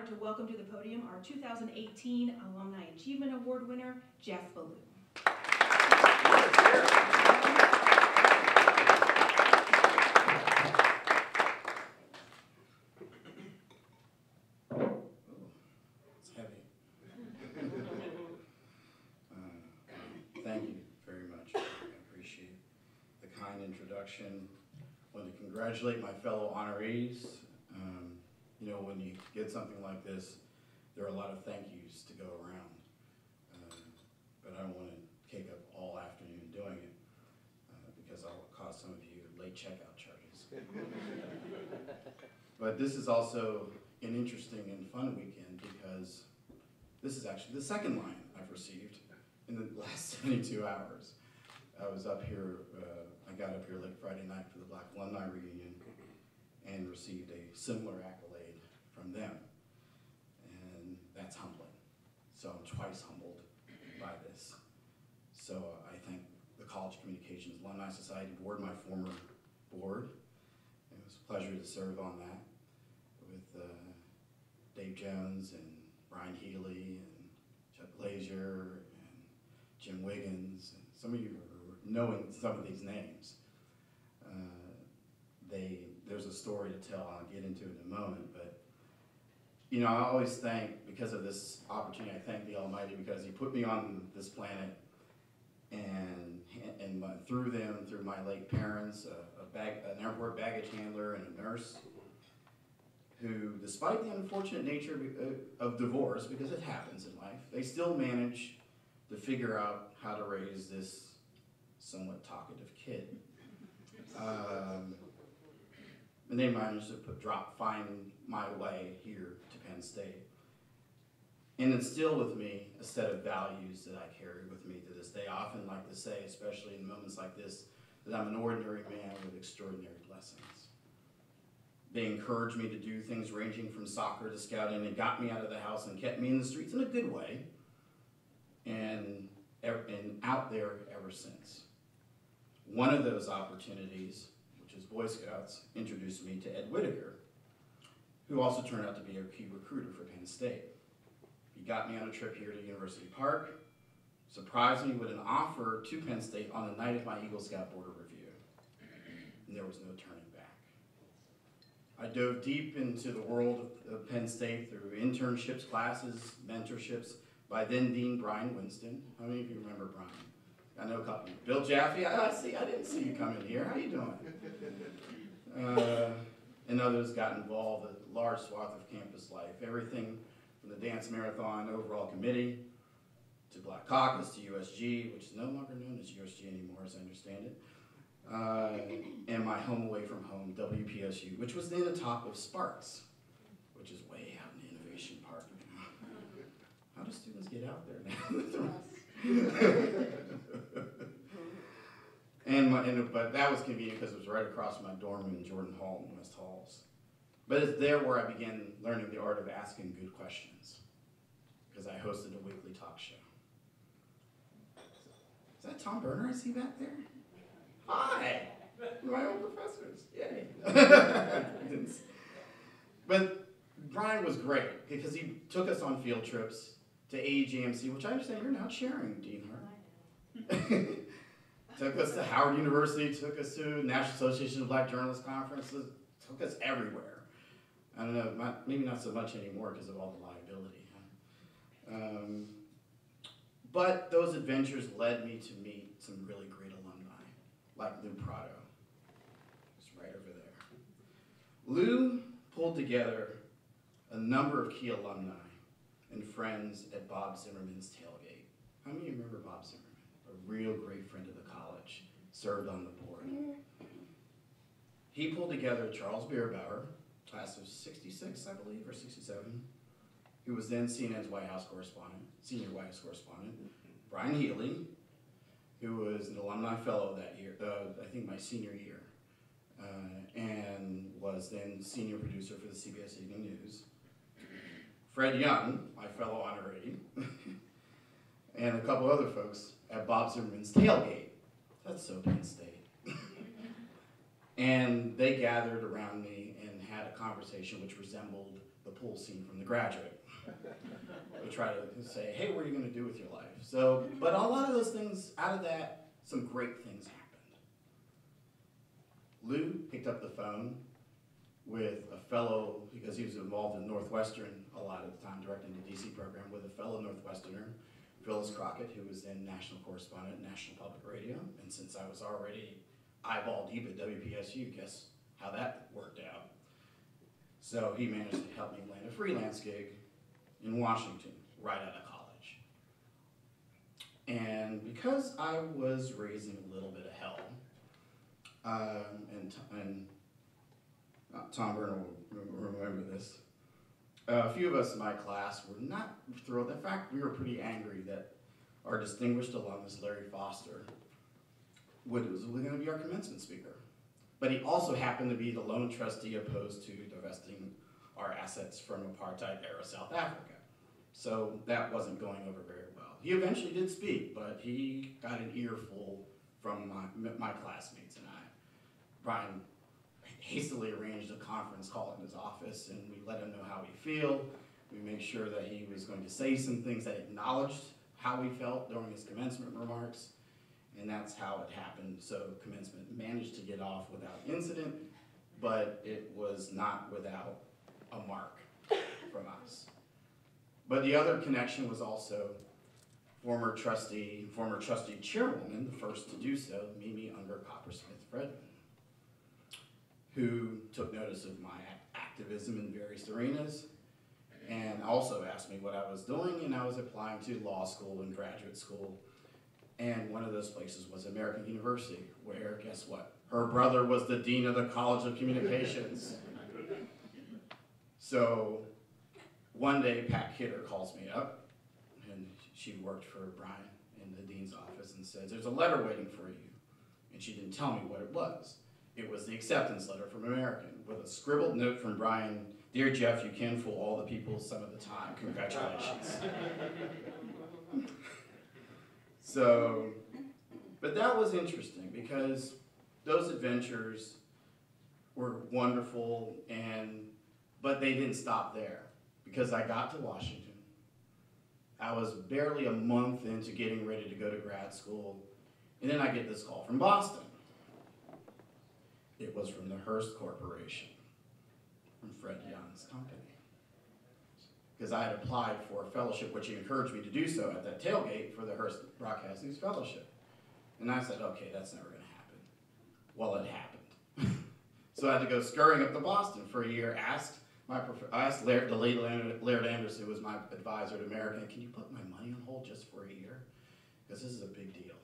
to welcome to the podium our 2018 Alumni Achievement Award winner, Jeff Ballou. It's heavy. Thank you very much. I appreciate the kind introduction. I want to congratulate my fellow honorees. You know, when you get something like this, there are a lot of thank yous to go around. But I don't want to take up all afternoon doing it because I'll cost some of you late checkout charges. But this is also an interesting and fun weekend because this is actually the second line I've received in the last 72 hours. I was up here, I got up here late Friday night for the Black Alumni Reunion and received a similar accolade from them. And that's humbling. So I'm twice humbled by this. So I thank the College Communications Alumni Society Board, my former board. It was a pleasure to serve on that with Dave Jones and Brian Healy and Chuck Glazier and Jim Wiggins. And some of you are knowing some of these names. There's a story to tell, I'll get into it in a moment, but you know, I always thank, because of this opportunity, I thank the Almighty because He put me on this planet and through them, through my late parents, an airport baggage handler and a nurse, who, despite the unfortunate nature of divorce, because it happens in life, they still manage to figure out how to raise this somewhat talkative kid. And they managed to find my way here to Penn State. And instill with me a set of values that I carry with me to this day. I often like to say, especially in moments like this, that I'm an ordinary man with extraordinary blessings. They encouraged me to do things ranging from soccer to scouting and got me out of the house and kept me in the streets in a good way. And out there ever since. One of those opportunities, which is Boy Scouts, introduced me to Ed Whitaker, who also turned out to be a key recruiter for Penn State. He got me on a trip here to University Park, surprised me with an offer to Penn State on the night of my Eagle Scout Board of Review, and there was no turning back. I dove deep into the world of Penn State through internships, classes, mentorships by then Dean Brian Winston. How many of you remember Brian? I know a couple. Bill Jaffe, I didn't see you come in here. How you doing? And others got involved with a large swath of campus life. Everything from the Dance Marathon Overall Committee to Black Caucus to USG, which is no longer known as USG anymore, as I understand it. And my home away from home, WPSU, which was near the top of Sparks, which is way out in the Innovation Park. How do students get out there now? But that was convenient because it was right across from my dorm room in Jordan Hall in West Halls. But it's there where I began learning the art of asking good questions, because I hosted a weekly talk show. Is that Tom Berner I see back there? Hi! My old professors. Yay! But Brian was great because he took us on field trips to AEGMC, which I understand you're now chairing, Dean Hart. Took us to Howard University, took us to National Association of Black Journalists conferences, took us everywhere. I don't know, maybe not so much anymore because of all the liability. But those adventures led me to meet some really great alumni, like Lou Prado, who's right over there. Lou pulled together a number of key alumni and friends at Bob Zimmerman's tailgate. How many of you remember Bob Zimmerman? A real great friend of the college, served on the board. He pulled together Charles Bierbauer, class of 66, I believe, or 67, who was then CNN's White House correspondent, senior White House correspondent. Brian Healy, who was an alumni fellow that year, I think my senior year, and was then senior producer for the CBS Evening News. Fred Young, my fellow honoree, and a couple other folks at Bob Zimmerman's tailgate. That's so Penn State. And they gathered around me and had a conversation which resembled the pool scene from The graduate. We try to say, hey, what are you going to do with your life? So, but a lot of those things, out of that, some great things happened. Lou picked up the phone with a fellow, because he was involved in Northwestern a lot of the time, directing the DC program, with a fellow Northwesterner, Phyllis Crockett, who was then national correspondent at National Public Radio. And since I was already eyeball deep at WPSU, guess how that worked out. So he managed to help me land a freelance gig in Washington right out of college. And because I was raising a little bit of hell, and Tom Burner will remember this, a few of us in my class were not thrilled. In fact, we were pretty angry that our distinguished alumnus, Larry Foster, was going to be our commencement speaker. But he also happened to be the lone trustee opposed to divesting our assets from apartheid-era South Africa. So that wasn't going over very well. He eventually did speak, but he got an earful from my classmates and I. Brian hastily arranged a conference call in his office, and we let him know how we feel. We made sure that he was going to say some things that acknowledged how he felt during his commencement remarks, and that's how it happened. So commencement managed to get off without incident, but it was not without a mark from us. But the other connection was also former trustee chairwoman, the first to do so, Mimi Unger Coppersmith-Fredman, who took notice of my activism in various arenas and also asked me what I was doing, and I was applying to law school and graduate school. And one of those places was American University, where, guess what? Her brother was the dean of the College of Communications. So one day, Pat Kidder calls me up, and she worked for Brian in the dean's office, and says, there's a letter waiting for you. And she didn't tell me what it was. It was the acceptance letter from American, with a scribbled note from Brian, dear Jeff, you can fool all the people some of the time. Congratulations. So, but that was interesting because those adventures were wonderful, but they didn't stop there because I got to Washington. I was barely a month into getting ready to go to grad school, and then I get this call from Boston. It was from the Hearst Corporation, from Fred Young's company. Because I had applied for a fellowship, which he encouraged me to do so at that tailgate for the Hearst Broadcasting Fellowship. And I said, okay, that's never going to happen. Well, it happened. So I had to go scurrying up to Boston for a year, I asked Laird Anderson, who was my advisor at American, can you put my money on hold just for a year? Because this is a big deal.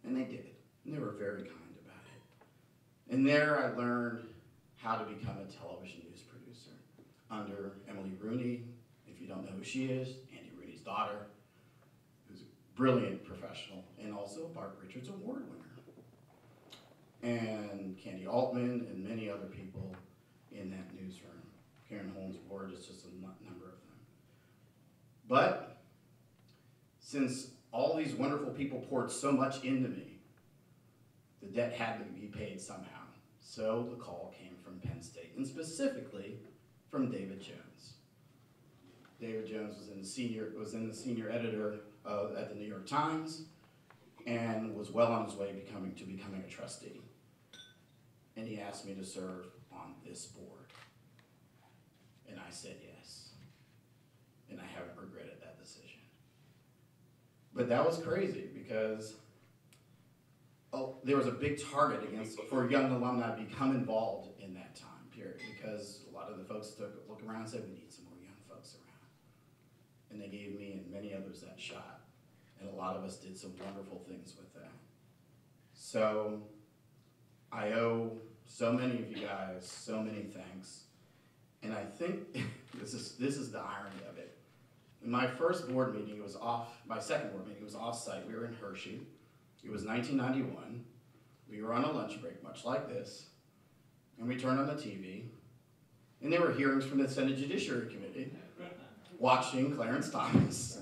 And they did, and they were very kind about it. And there I learned how to become a television news producer under Emily Rooney. If you don't know who she is, Andy Rooney's daughter, who's a brilliant professional, and also Bart Richards Award winner. And Candy Altman and many other people in that newsroom. Karen Holmes Ward is just a number of them. But since all these wonderful people poured so much into me, the debt had to be paid somehow. So the call came from Penn State, and specifically from David Jones. David Jones was in the senior editor at the New York Times, and was well on his way to becoming a trustee. And he asked me to serve on this board. And I said yes. And I haven't regretted that decision. But that was crazy because there was a big target for young alumni to become involved in that time period, because a lot of the folks took a look around and said, we need some more young folks around. And they gave me and many others that shot. And a lot of us did some wonderful things with that. So I owe so many of you guys so many thanks. And I think this is the irony of it. In my first board meeting, my second board meeting, it was off-site. We were in Hershey. It was 1991. We were on a lunch break, much like this. And we turned on the TV. And there were hearings from the Senate Judiciary Committee, watching Clarence Thomas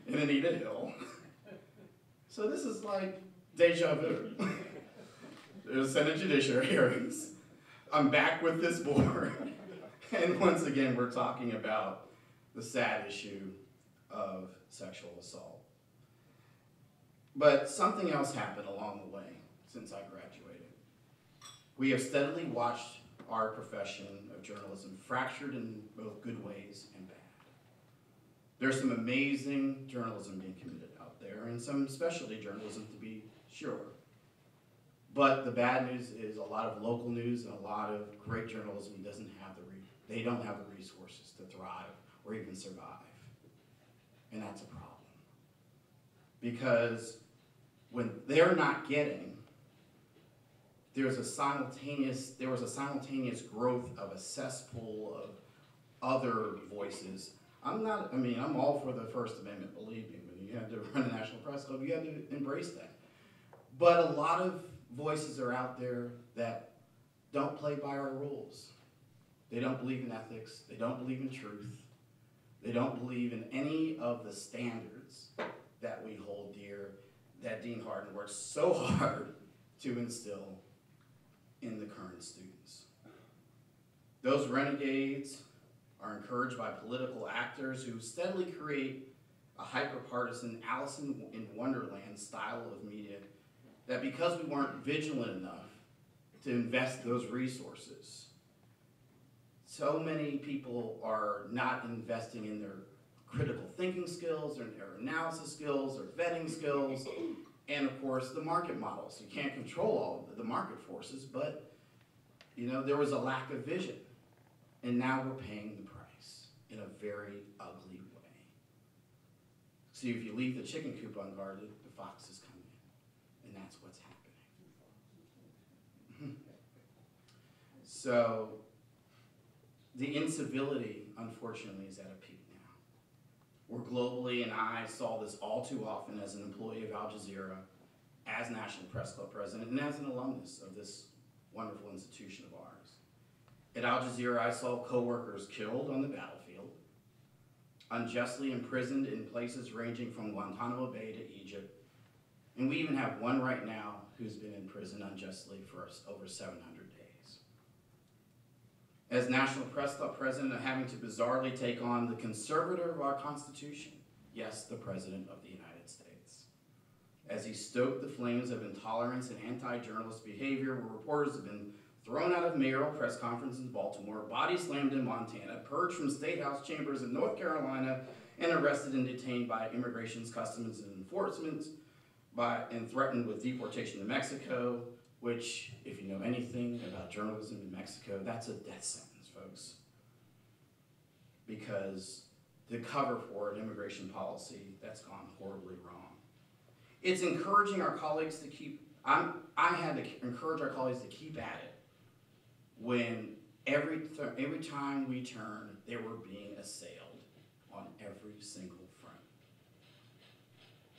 and Anita Hill. So this is like deja vu. There's Senate Judiciary hearings. I'm back with this board. And once again, we're talking about the sad issue of sexual assault. But something else happened along the way since I graduated. We have steadily watched our profession of journalism fractured in both good ways and bad. There's some amazing journalism being committed out there, and some specialty journalism to be sure. But the bad news is a lot of local news and a lot of great journalism doesn't have they don't have the resources to thrive or even survive. And that's a problem. Because when they're not getting, there was a simultaneous growth of a cesspool of other voices. I'm all for the First Amendment, believe me. When you have to run a national press club, you have to embrace that. But a lot of voices are out there that don't play by our rules. They don't believe in ethics. They don't believe in truth. They don't believe in any of the standards that we hold dear, that Dean Hardin works so hard to instill in the current students. Those renegades are encouraged by political actors who steadily create a hyper-partisan Alice in Wonderland style of media that, because we weren't vigilant enough to invest those resources, so many people are not investing in their critical thinking skills, or their analysis skills, or vetting skills, and of course the market models. You can't control all of the market forces, but there was a lack of vision, and now we're paying the price in a very ugly way. See, if you leave the chicken coop unguarded, the foxes come in, and that's what's happening. So the incivility, unfortunately, is at a peak now. We're globally, and I saw this all too often as an employee of Al Jazeera, as National Press Club president, and as an alumnus of this wonderful institution of ours. At Al Jazeera, I saw coworkers killed on the battlefield, unjustly imprisoned in places ranging from Guantanamo Bay to Egypt, and we even have one right now who's been in prison unjustly for over 700 days. As National Press Club president, I'm having to bizarrely take on the conservator of our Constitution, yes, the President of the United States, as he stoked the flames of intolerance and anti-journalist behavior, where reporters have been thrown out of mayoral press conferences in Baltimore, body slammed in Montana, purged from state house chambers in North Carolina, and arrested and detained by Immigrations, Customs, and Enforcement, and threatened with deportation to Mexico, which, if you know anything about journalism in Mexico, that's a death sentence, folks. Because to cover for an immigration policy that's gone horribly wrong. It's encouraging our colleagues to keep, I had to encourage our colleagues to keep at it when every time we turned, they were being assailed on every single front.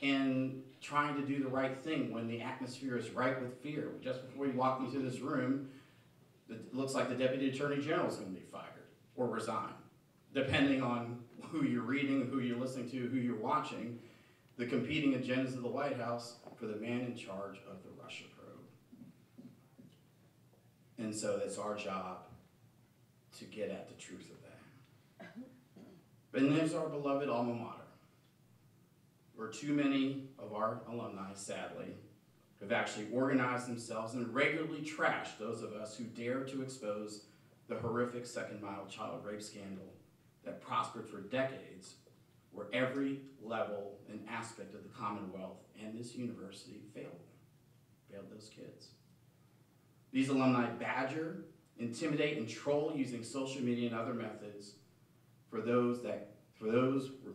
And trying to do the right thing when the atmosphere is ripe with fear. Just before we walked into this room, it looks like the Deputy Attorney General is going to be fired or resign, depending on who you're reading, who you're listening to, who you're watching, the competing agendas of the White House for the man in charge of the Russia probe. And so it's our job to get at the truth of that. And there's our beloved alma mater, where too many of our alumni, sadly, have actually organized themselves and regularly trashed those of us who dare to expose the horrific second-mile child rape scandal that prospered for decades, where every level and aspect of the Commonwealth and this university failed those kids. These alumni badger, intimidate, and troll using social media and other methods for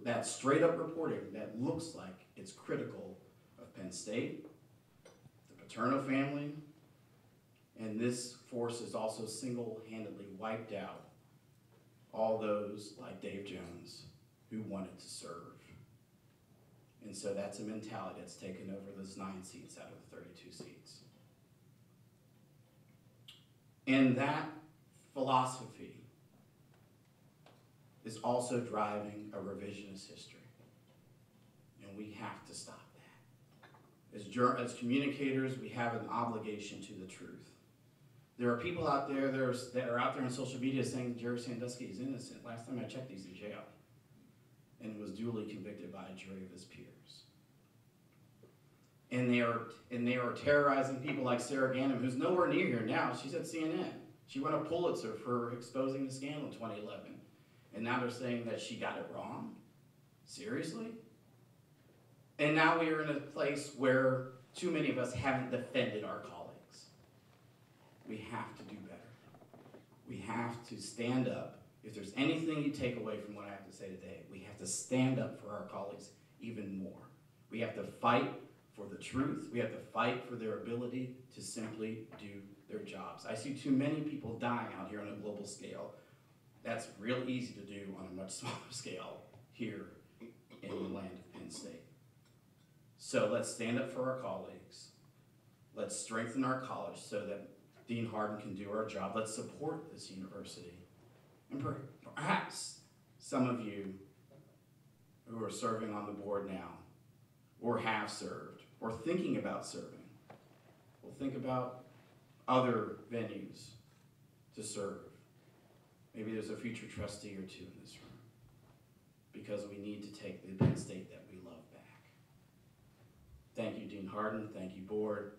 that straight up reporting that looks like it's critical of Penn State, the Paterno family, and this force has also single-handedly wiped out all those like Dave Jones who wanted to serve. And so that's a mentality that's taken over those 9 seats out of the 32 seats. And that philosophy is also driving a revisionist history. And we have to stop that. As communicators, we have an obligation to the truth. There are people out there that are out there on social media saying Jerry Sandusky is innocent. Last time I checked, he's in jail. and was duly convicted by a jury of his peers. And they are terrorizing people like Sarah Ganim, who's nowhere near here now. She's at CNN. She won a Pulitzer for exposing the scandal in 2011. And now they're saying that she got it wrong? Seriously? And now we are in a place where too many of us haven't defended our colleagues. We have to do better. We have to stand up. If there's anything you take away from what I have to say today, we have to stand up for our colleagues even more. We have to fight for the truth. We have to fight for their ability to simply do their jobs. I see too many people dying out here on a global scale. That's real easy to do on a much smaller scale here in the land of Penn State. So let's stand up for our colleagues. Let's strengthen our college so that Dean Hardin can do our job. Let's support this university. And perhaps some of you who are serving on the board now, or have served, or thinking about serving, will think about other venues to serve. Maybe there's a future trustee or two in this room, because we need to take the Penn State that we love back. Thank you, Dean Hardin. Thank you, board.